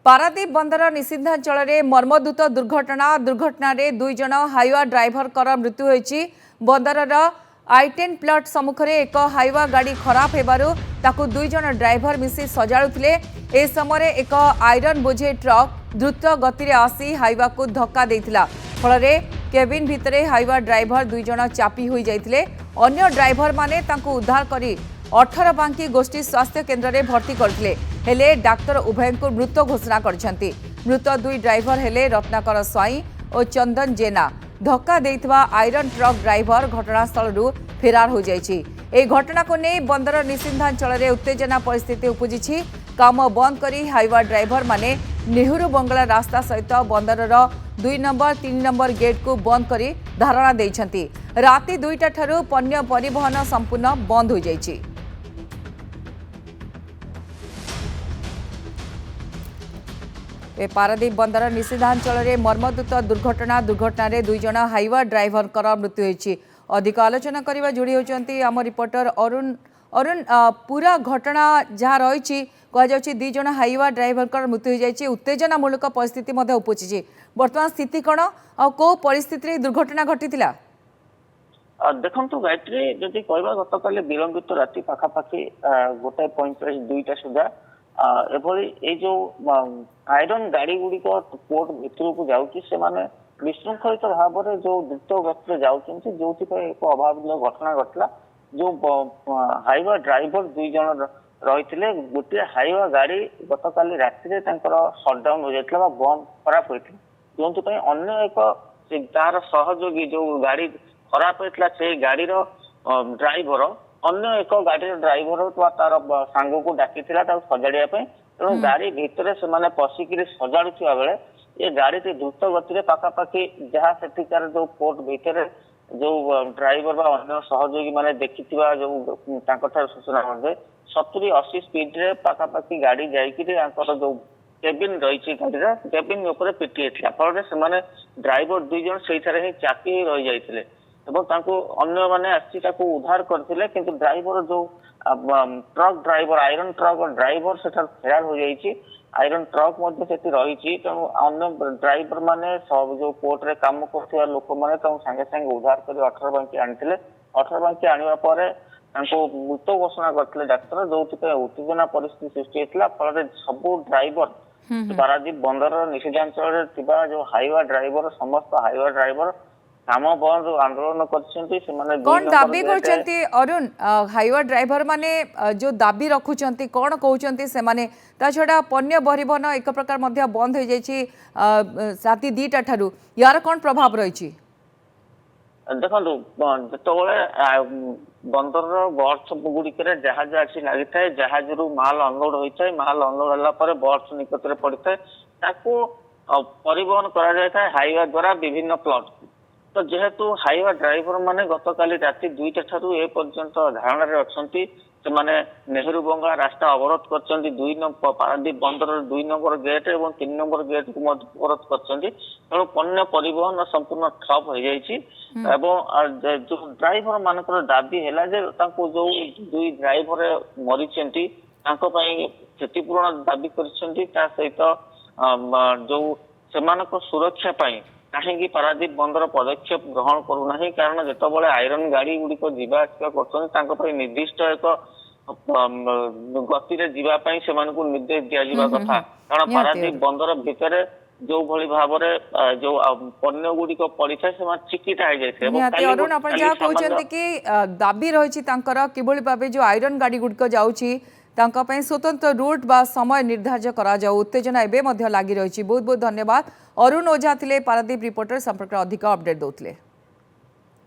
पारादीप बंदर निषिद्धांचल में मर्मदूत दुर्घटना रे 2 जन हाइवा ड्राइवर मृत्यु होईची। बंदर I-10 प्लट सम्मुखें एक हाइवा गाड़ी खराब हेबारु ताकू 2 जन ड्राइवर मिसी सजाड़ुथिले। ए समय एक आयरन बोझे ट्रक द्रुत गति रे आसी हाइवा को धक्का देइथिला। फल केबिन भितरे हाइवा ड्राइवर 2 जन चापी होई जाइथिले। अन्य ड्राइवर माने तांकू उद्धार करी 18 बांकी गोष्ठी स्वास्थ्य केन्द्र में भर्ती करथिले। हेले डाक्तर उभय को मृत घोषणा करछंती। मृत 2 ड्राइवर हेले रत्नाकर स्वाई और चंदन जेना। धक्का देइथवा आयरन ट्रक ड्राइवर घटनास्थल फेरार हो जाइछि। ए घटना को नहीं बंदर निषिद्धांचल में उत्तेजना परिस्थिति उपजिछि। काम बंद करी हाइवा ड्राइवर माने नेहरू बंगला रास्ता सहित बंदर 2 नंबर 3 नंबर गेट को बंद करी धारणा देइछंती। राति 2टा ठारू पण्य परिवहन संपूर्ण बंद हो जाइछि। पारादीप बंदर निषिद्धांचल में मर्मदूत दुर्घटना रे 2 जन हाइवा ड्राइवर मृत्यु होईची। अधिक आलोचना करने जोड़ी होती आम रिपोर्टर अरुण। पूरा घटना जहाँ रही कहुच्छी 2 जन हाइवा ड्राइवर मृत्यु हो जाए। उत्तेजनामूलक परिस्थिति उपजी। बर्तमान स्थिति कौन आ को परिस्थिति दुर्घटना घटी? देखु गायत्री जदि कहवा गत काली विलंबित राति पाखापाखि 1:45-2टा सुधा एभली जो आयरन गाड़ी गुड़िक पोर्ट भितर को जाऊँगी से विशृंखलित भाव में जो द्रुत गति जाऊँच जो एक अभावन घटना घटला। जो हाइवा ड्राइवर 2 जन रही गोटे हाइवा गाड़ी गत काली राति सटडाउन हो जाता बंद खराब होता जो अन्य एक तार सहयोगी जो गाड़ी खराब होता से गाड़ी ड्राइवर अन्य एक गाड़ी ड्राइवर तार सांग को डाकी सजाड़ा तेणु गाड़ी भितर से पशिक सजाड़ुवा बेले ये गाड़ी द्रुत गति पाखापाखि जहाँ सेठिकार जो पोर्ट भितर जो ड्राइवर बा अन्य सहयोगी माने देखि जो सूचना 70-80 स्पीड रे पाखापाखि गाड़ी जाकर जो केबिन रही गाड़ी केबिन उपर पिटी फल से ड्राइवर 2 जन से ही चापी रही जाते अन्य मैंने उद्धार करते किंतु ड्राइवर जो truck driver iron truck driver से फेरार हो जाइए। आयरन ट्रक रही तेणु अन्य ड्राइवर माने सब जो पोर्ट रे काम कर लोक मैंने सागे सागे उद्धार कर 18 बांकी आनी 18 बांकी आने मृत घोषणा करते डाक्तर जो उत्तेजना परिस्थिति सृष्टि होता फल सब ड्राइवर पारादीप बंदर निषिद्धांचल जो हाइवा ड्राइवर समस्त हाइवा ड्राइवर काम बंद आंदोलन कौन दाबी करछंती? अरुण हाइवा ड्राइवर माने जो दाबी रखुचंती कौन कहउचंती से माने ता छडा पण्य परिवहन एक प्रकार मध्य बंद हो जाइछि राति 2टा ठारू यार कौन प्रभाव रही? देखो जो बंदर बर्थ गुड़िक जहाज आसी लगी था जहाज रु माल अनलोड होता है माल अनलोड होला बर्थ निकट पड़ता है परिवहन करा हाइवा द्वारा विभिन्न प्लट तो जेहेतु हाइवा ड्राइवर माने गत काली राति 2टा ठारू ए पर्यंत धारण अच्छी से नेहरू बंगला रास्ता अवरोध कर पारादीप बंदर 2 नंबर गेट और 3 नंबर गेट को अवरोध कर पण्य परिवहन संपूर्ण ठप हो जाइए। जो ड्राइवर मान दाबी है जो 2 ड्राइवर मरी क्षतिपूरण दाबी कर सहित जो से सुरक्षा कहीं पारादीप बंदर पदक्षेप ग्रहण करूना कारण जिते आयरन गाड़ी गुड़िक जावासवा कर निर्दिष्ट एक गति से निर्देश दिया कथा कारण पारादीप बंदर भितर जो भली भाव जो पण्य गुड़िक पड़ता है चिकिटा हो कि दाबी रही किभली भाव जो आयरन गाड़ी गुड़िक जाऊँगी स्वतंत्र रूट बा समय निर्धारण करा जाऊ। उत्तेजना एवं लगी रही। बहुत बहुत धन्यवाद। अरुण ओझा थिले पारादीप रिपोर्टर संपर्क अधिक अपडेट दौले।